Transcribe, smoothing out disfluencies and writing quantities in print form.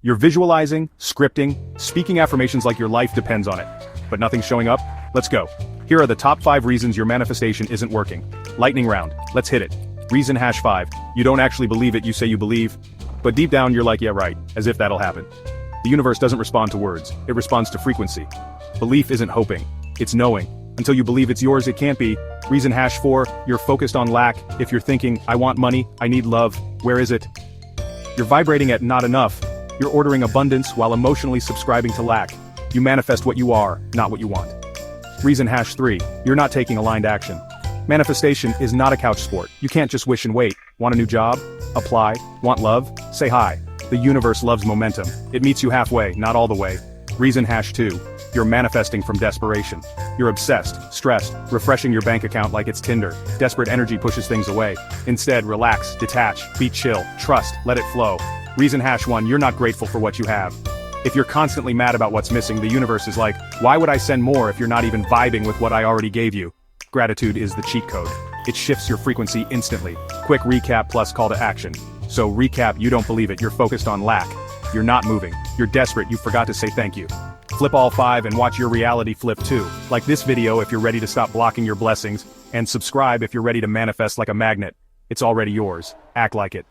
You're visualizing, scripting, speaking affirmations like your life depends on it. But nothing's showing up? Let's go. Here are the top 5 reasons your manifestation isn't working. Lightning round. Let's hit it. Reason #5. You don't actually believe it, you say you believe. But deep down you're like, yeah right, as if that'll happen. The universe doesn't respond to words, it responds to frequency. Belief isn't hoping, it's knowing. Until you believe it's yours, it can't be. Reason #4, you're focused on lack. If you're thinking, I want money, I need love, where is it? You're vibrating at not enough. You're ordering abundance while emotionally subscribing to lack. You manifest what you are, not what you want. Reason #3, you're not taking aligned action. Manifestation is not a couch sport. You can't just wish and wait. Want a new job? Apply. Want love? Say hi. The universe loves momentum. It meets you halfway, not all the way. Reason #2, you're manifesting from desperation. You're obsessed, stressed, refreshing your bank account like it's Tinder. Desperate energy pushes things away. Instead, relax, detach, be chill, trust, let it flow. Reason #1, you're not grateful for what you have. If you're constantly mad about what's missing, the universe is like, why would I send more if you're not even vibing with what I already gave you? Gratitude is the cheat code. It shifts your frequency instantly. Quick recap plus call to action. So recap, you don't believe it, you're focused on lack. You're not moving. You're desperate, you forgot to say thank you. Flip all 5 and watch your reality flip too. Like this video if you're ready to stop blocking your blessings, and subscribe if you're ready to manifest like a magnet. It's already yours. Act like it.